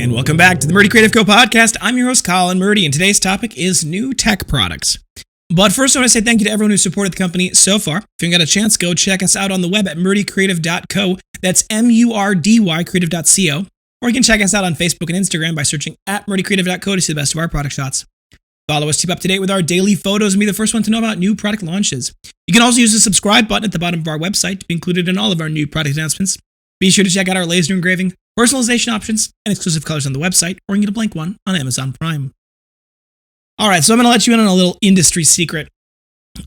And welcome back to the Murdy Creative Co podcast. I'm your host, Colin Murdy, and today's topic is new tech products. But first, I want to say thank you to everyone who supported the company so far. If you haven't got a chance, go check us out on the web at murdycreative.co. That's M-U-R-D-Y creative.co. Or you can check us out on Facebook and Instagram by searching at murdycreative.co to see the best of our product shots. Follow us to keep up to date with our daily photos and be the first one to know about new product launches. You can also use the subscribe button at the bottom of our website to be included in all of our new product announcements. Be sure to check out our laser engraving, personalization options, and exclusive colors on the website, or you can get a blank one on Amazon Prime. All right, so I'm going to let you in on a little industry secret.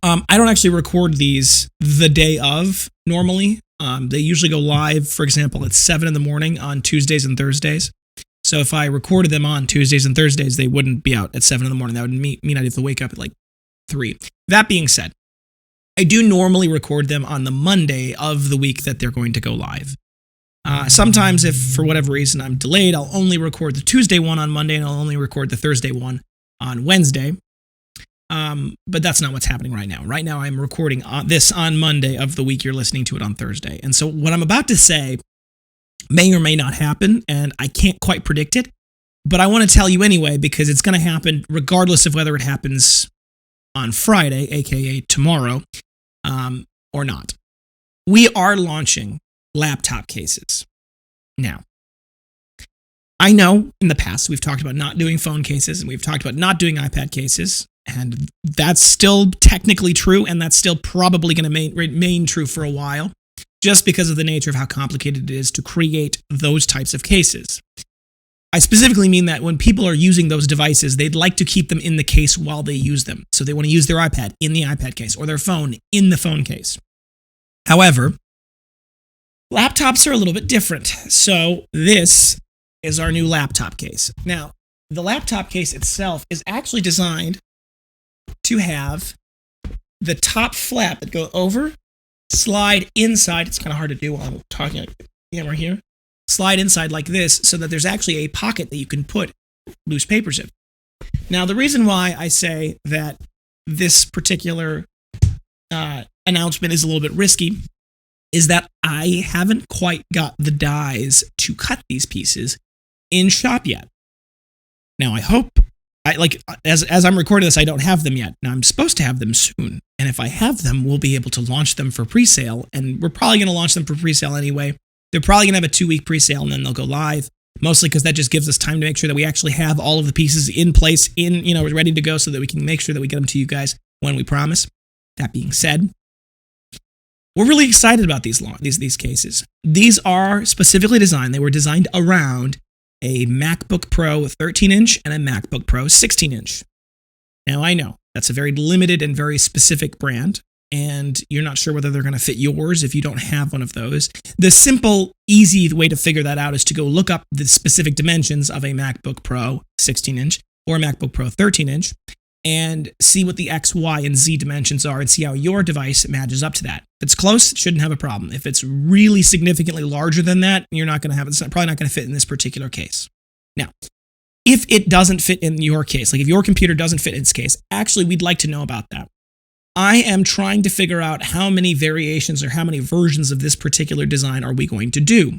I don't actually record these the day of normally. They usually go live, for example, at 7 in the morning on Tuesdays and Thursdays. So if I recorded them on Tuesdays and Thursdays, they wouldn't be out at 7 in the morning. That would mean I'd have to wake up at like 3. That being said, I do normally record them on the Monday of the week that they're going to go live. Sometimes if for whatever reason I'm delayed, I'll only record the Tuesday one on Monday and I'll only record the Thursday one on Wednesday. But that's not what's happening right now. Right now I'm recording this on Monday of the week. You're listening to it on Thursday. And so what I'm about to say may or may not happen, and I can't quite predict it, but I want to tell you anyway because it's going to happen regardless of whether it happens on Friday, aka tomorrow, or not. We are launching laptop cases. Now, I know in the past we've talked about not doing phone cases and we've talked about not doing iPad cases, and that's still technically true, and that's still probably going to remain true for a while, just because of the nature of how complicated it is to create those types of cases. I specifically mean that when people are using those devices, they'd like to keep them in the case while they use them. So they want to use their iPad in the iPad case or their phone in the phone case. However, laptops are a little bit different. So this is our new laptop case. Now, the laptop case itself is actually designed to have the top flap that go over, slide inside. It's kind of hard to do while I'm talking like the camera here. Slide inside like this so that there's actually a pocket that you can put loose papers in. Now, the reason why I say that this particular announcement is a little bit risky is that I haven't quite got the dies to cut these pieces in shop yet. Now, I hope, as I'm recording this, I don't have them yet. Now, I'm supposed to have them soon. And if I have them, we'll be able to launch them for pre-sale. And we're probably going to launch them for pre-sale anyway. They're probably going to have a 2-week pre-sale and then they'll go live. Mostly because that just gives us time to make sure that we actually have all of the pieces in place, ready to go so that we can make sure that we get them to you guys when we promise. That being said, we're really excited about these cases. These are specifically designed. They were designed around a MacBook Pro 13-inch and a MacBook Pro 16-inch. Now, I know that's a very limited and very specific brand, and you're not sure whether they're going to fit yours if you don't have one of those. The simple, easy way to figure that out is to go look up the specific dimensions of a MacBook Pro 16-inch or a MacBook Pro 13-inch and see what the X, Y, and Z dimensions are and see how your device matches up to that. If it's close, it shouldn't have a problem. If it's really significantly larger than that, it's probably not going to fit in this particular case. Now, if it doesn't fit in your case, like if your computer doesn't fit in its case, actually, we'd like to know about that. I am trying to figure out how many variations or how many versions of this particular design are we going to do.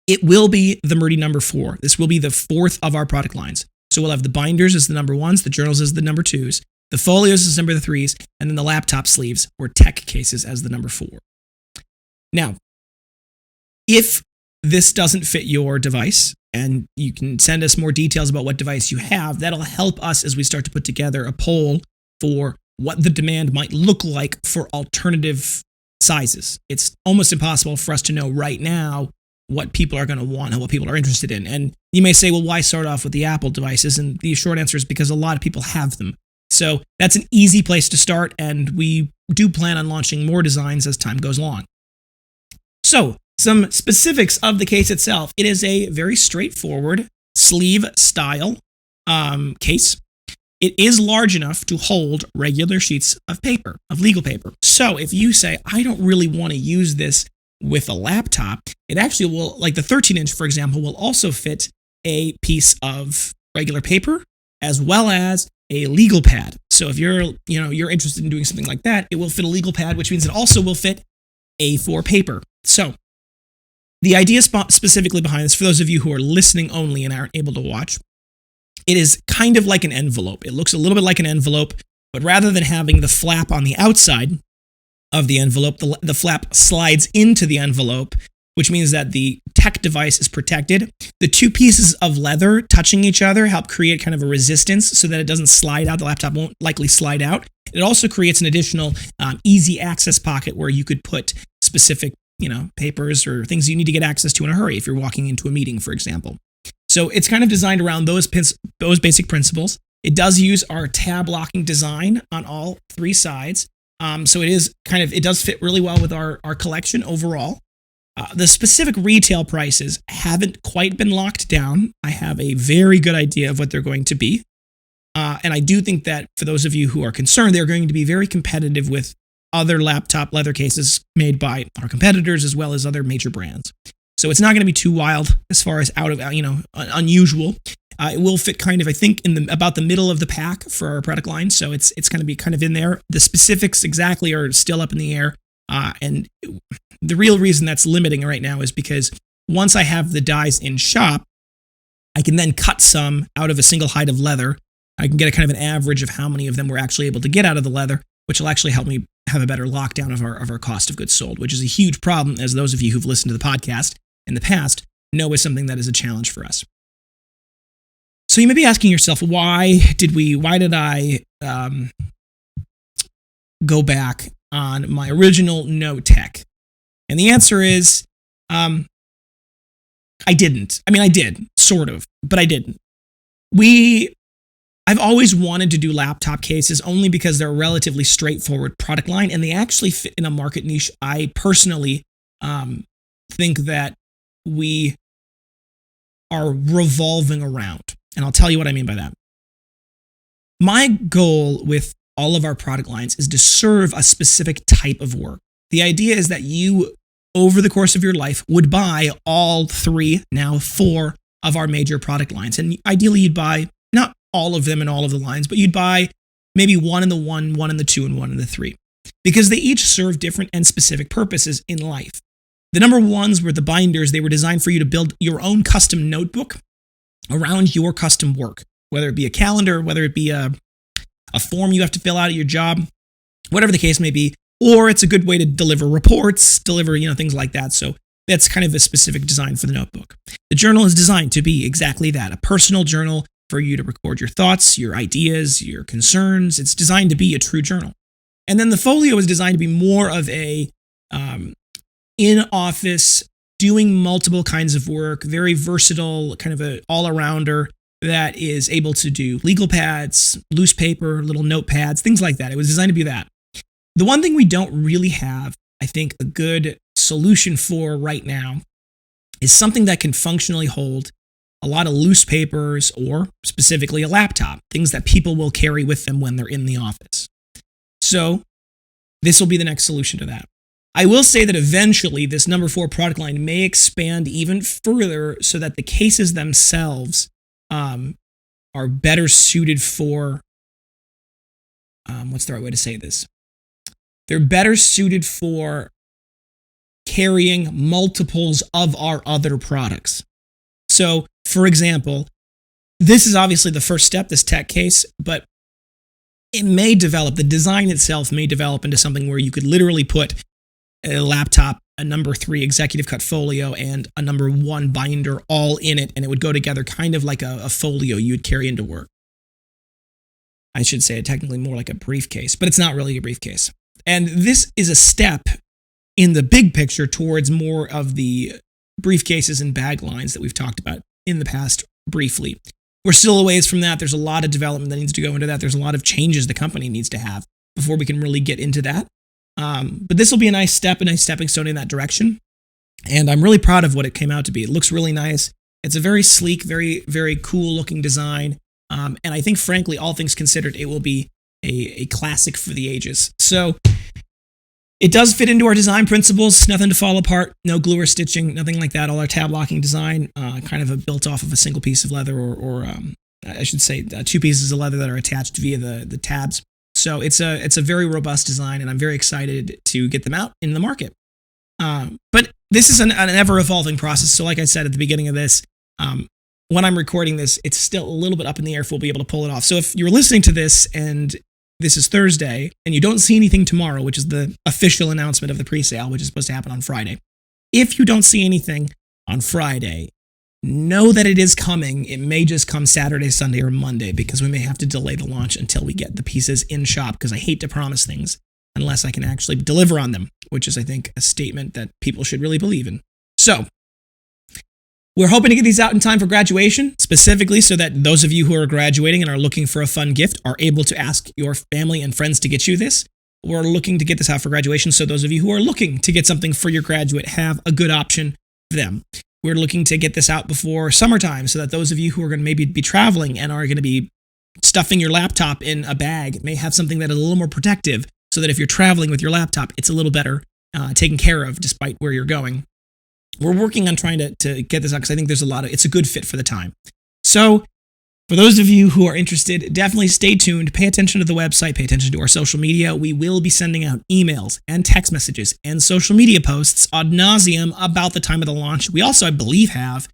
It will be the Murdy number 4. This will be the 4th of our product lines. So we'll have the binders as the number 1s, the journals as the number 2s, the folios as number 3s, and then the laptop sleeves or tech cases as the number 4. Now, if this doesn't fit your device, and you can send us more details about what device you have, that'll help us as we start to put together a poll for what the demand might look like for alternative sizes. It's almost impossible for us to know right now what people are going to want and what people are interested in. And you may say, well, why start off with the Apple devices? And the short answer is because a lot of people have them. So that's an easy place to start, and we do plan on launching more designs as time goes along. So, some specifics of the case itself. It is a very straightforward sleeve style case. It is large enough to hold regular sheets of paper, of legal paper. So if you say, I don't really want to use this with a laptop, it actually will, like the 13-inch, for example, will also fit a piece of regular paper as well as a legal pad. So if you're interested in doing something like that, it will fit a legal pad, which means it also will fit A4 paper. So The idea specifically behind this, for those of you who are listening only and aren't able to watch, it is kind of like an envelope. It looks a little bit like an envelope, but rather than having the flap on the outside of the envelope, the flap slides into the envelope, which means that the tech device is protected. The two pieces of leather touching each other help create kind of a resistance so that it doesn't slide out. The laptop won't likely slide out. It also creates an additional easy access pocket where you could put specific, papers or things you need to get access to in a hurry if you're walking into a meeting, for example. So it's kind of designed around those basic principles. It does use our tab locking design on all three sides. So it does fit really well with our collection overall. The specific retail prices haven't quite been locked down. I have a very good idea of what they're going to be. And I do think that for those of you who are concerned, they're going to be very competitive with other laptop leather cases made by our competitors as well as other major brands. So it's not going to be too wild as far as unusual. It will fit kind of, I think, in about the middle of the pack for our product line. So it's going to be kind of in there. The specifics exactly are still up in the air. And the real reason that's limiting right now is because once I have the dies in shop, I can then cut some out of a single hide of leather. I can get a kind of an average of how many of them we're actually able to get out of the leather, which will actually help me have a better lockdown of our cost of goods sold, which is a huge problem, as those of you who've listened to the podcast in the past know is something that is a challenge for us. So you may be asking yourself, why did I go back on my original no tech? And the answer is, I didn't. I mean, I did, sort of, but I didn't. I've always wanted to do laptop cases only because they're a relatively straightforward product line and they actually fit in a market niche I personally think that we are revolving around. And I'll tell you what I mean by that. My goal with all of our product lines is to serve a specific type of work. The idea is that you, over the course of your life, would buy all three, now four, of our major product lines. And ideally, you'd buy not all of them in all of the lines, but you'd buy maybe one in the one in the two, and one in the three, because they each serve different and specific purposes in life. The number ones were the binders. They were designed for you to build your own custom notebook around your custom work, whether it be a calendar, whether it be a form you have to fill out at your job, whatever the case may be, or it's a good way to deliver reports, things like that. So that's kind of a specific design for the notebook. The journal is designed to be exactly that, a personal journal for you to record your thoughts, your ideas, your concerns. It's designed to be a true journal. And then the folio is designed to be more of a in-office, doing multiple kinds of work, very versatile, kind of an all-arounder that is able to do legal pads, loose paper, little notepads, things like that. It was designed to be that. The one thing we don't really have, I think, a good solution for right now is something that can functionally hold a lot of loose papers or specifically a laptop, things that people will carry with them when they're in the office. So this will be the next solution to that. I will say that eventually this number 4 product line may expand even further so that the cases themselves are better suited for, what's the right way to say this? They're better suited for carrying multiples of our other products. So, for example, this is obviously the first step, this tech case, but it may develop, the design itself may develop into something where you could literally put a laptop, a number 3 executive cut folio, and a number 1 binder all in it, and it would go together kind of like a folio you would carry into work. I should say technically more like a briefcase, but it's not really a briefcase. And this is a step in the big picture towards more of the briefcases and bag lines that we've talked about in the past briefly. We're still a ways from that. There's a lot of development that needs to go into that. There's a lot of changes the company needs to have before we can really get into that. But this will be a nice stepping stone in that direction. And I'm really proud of what it came out to be. It looks really nice. It's a very sleek, very, very cool looking design. And I think, frankly, all things considered, it will be a classic for the ages. So it does fit into our design principles, nothing to fall apart, no glue or stitching, nothing like that. All our tab locking design, kind of built off of a single piece of leather or I should say 2 pieces of leather that are attached via the tabs. So it's a very robust design, and I'm very excited to get them out in the market. But this is an ever-evolving process. So like I said at the beginning of this, when I'm recording this, it's still a little bit up in the air if we'll be able to pull it off. So if you're listening to this and this is Thursday and you don't see anything tomorrow, which is the official announcement of the pre-sale, which is supposed to happen on Friday. If you don't see anything on Friday, know that it is coming. It may just come Saturday, Sunday, or Monday because we may have to delay the launch until we get the pieces in shop because I hate to promise things unless I can actually deliver on them, which is, I think, a statement that people should really believe in. So, we're hoping to get these out in time for graduation, specifically so that those of you who are graduating and are looking for a fun gift are able to ask your family and friends to get you this. We're looking to get this out for graduation, so those of you who are looking to get something for your graduate have a good option for them. We're looking to get this out before summertime so that those of you who are going to maybe be traveling and are going to be stuffing your laptop in a bag may have something that is a little more protective so that if you're traveling with your laptop, it's a little better taken care of despite where you're going. We're working on trying to get this out because I think it's a good fit for the time. So for those of you who are interested, definitely stay tuned, pay attention to the website, pay attention to our social media. We will be sending out emails and text messages and social media posts ad nauseum about the time of the launch. We also, I believe, have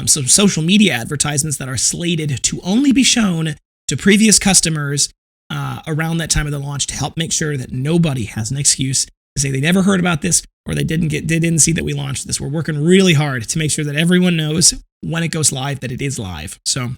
some social media advertisements that are slated to only be shown to previous customers around that time of the launch to help make sure that nobody has an excuse to say they never heard about this or they didn't see that we launched this. We're working really hard to make sure that everyone knows when it goes live that it is live. So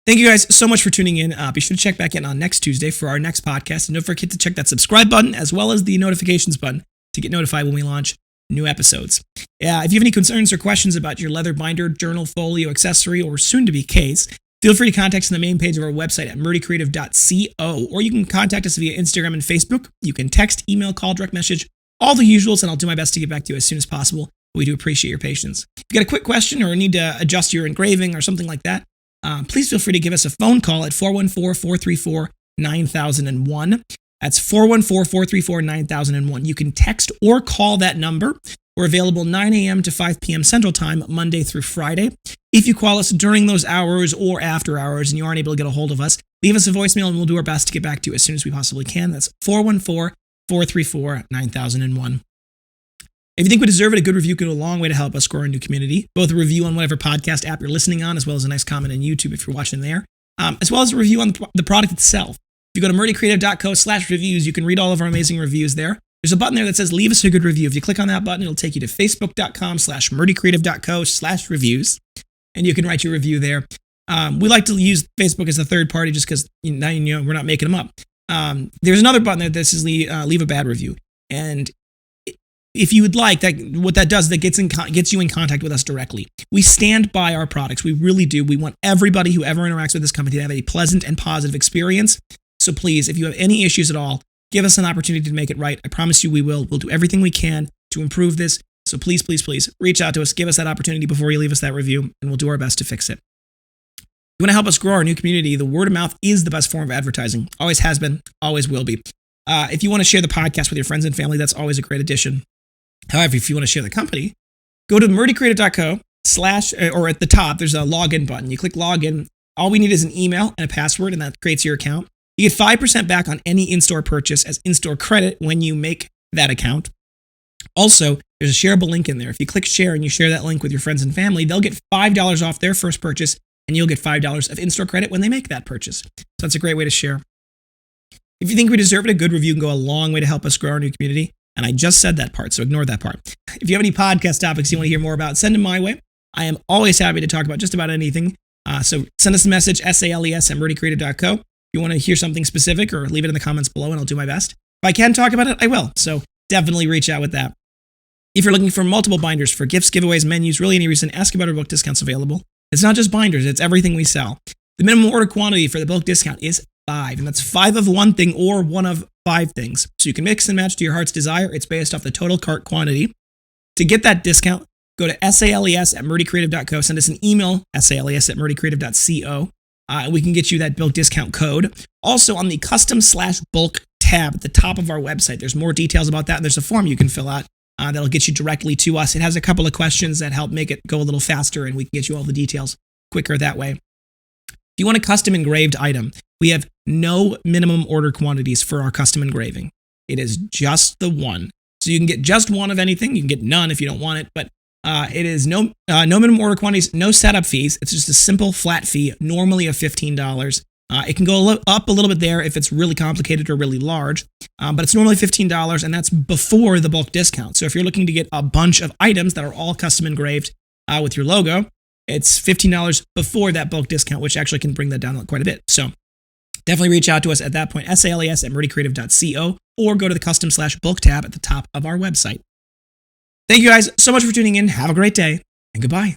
thank you guys so much for tuning in. Be sure to check back in on next Tuesday for our next podcast. And don't forget to check that subscribe button as well as the notifications button to get notified when we launch new episodes. If you have any concerns or questions about your leather binder, journal, folio, accessory, or soon-to-be case, feel free to contact us on the main page of our website at murdycreative.co, or you can contact us via Instagram and Facebook. You can text, email, call, direct message, all the usuals, and I'll do my best to get back to you as soon as possible. We do appreciate your patience. If you got a quick question or need to adjust your engraving or something like that, please feel free to give us a phone call at 414-434-9001. That's 414-434-9001. You can text or call that number. We're available 9 a.m. to 5 p.m. Central Time, Monday through Friday. If you call us during those hours or after hours and you aren't able to get a hold of us, leave us a voicemail and we'll do our best to get back to you as soon as we possibly can. That's 414-434-9001. If you think we deserve it, a good review can go a long way to help us grow our new community. Both a review on whatever podcast app you're listening on, as well as a nice comment on YouTube if you're watching there, as well as a review on the product itself. If you go to murdycreative.co/reviews, you can read all of our amazing reviews there. There's a button there that says leave us a good review. If you click on that button, it'll take you to facebook.com/murdycreative.co/reviews, and you can write your review there. We like to use Facebook as a third party just because now we're not making them up. There's another button there that says leave a bad review, and if you would like that, what that does is that gets you in contact with us directly. We stand by our products. We really do. We want everybody who ever interacts with this company to have a pleasant and positive experience. So please, if you have any issues at all, give us an opportunity to make it right. I promise you we will. We'll do everything we can to improve this. So please, please, please reach out to us. Give us that opportunity before you leave us that review, and we'll do our best to fix it. If you want to help us grow our new community, the word of mouth is the best form of advertising. Always has been, always will be. If you want to share the podcast with your friends and family, that's always a great addition. However, if you want to share the company, go to murdycreative.co/ or at the top, there's a login button. You click login. All we need is an email and a password, and that creates your account. You get 5% back on any in-store purchase as in-store credit when you make that account. Also, there's a shareable link in there. If you click share and you share that link with your friends and family, they'll get $5 off their first purchase, and you'll get $5 of in-store credit when they make that purchase. So that's a great way to share. If you think we deserve it, a good review can go a long way to help us grow our new community. And I just said that part, so ignore that part. If you have any podcast topics you want to hear more about, send them my way. I am always happy to talk about just about anything. So send us a message, sales@murdycreative.co. If you want to hear something specific, or leave it in the comments below, and I'll do my best. If I can talk about it, I will. So definitely reach out with that. If you're looking for multiple binders for gifts, giveaways, menus, really any reason, ask about our bulk discounts available. It's not just binders, it's everything we sell. The minimum order quantity for the bulk discount is 5, and that's 5 of one thing or 1 of 5 things. So you can mix and match to your heart's desire. It's based off the total cart quantity. To get that discount, go to sales@murdycreative.co. Send us an email, sales@murdycreative.co. And we can get you that bulk discount code. Also, on the custom/bulk tab at the top of our website, there's more details about that. And there's a form you can fill out that'll get you directly to us. It has a couple of questions that help make it go a little faster, and we can get you all the details quicker that way. If you want a custom engraved item, we have no minimum order quantities for our custom engraving. It is just the one. So you can get just one of anything. You can get none if you don't want it, but it is no minimum order quantities, no setup fees. It's just a simple flat fee, normally of $15. It can go up a little bit there if it's really complicated or really large, but it's normally $15, and that's before the bulk discount. So if you're looking to get a bunch of items that are all custom engraved with your logo, it's $15 before that bulk discount, which actually can bring that down quite a bit. So definitely reach out to us at that point, sales@murdycreative.co, or go to the custom/bulk tab at the top of our website. Thank you guys so much for tuning in. Have a great day, and goodbye.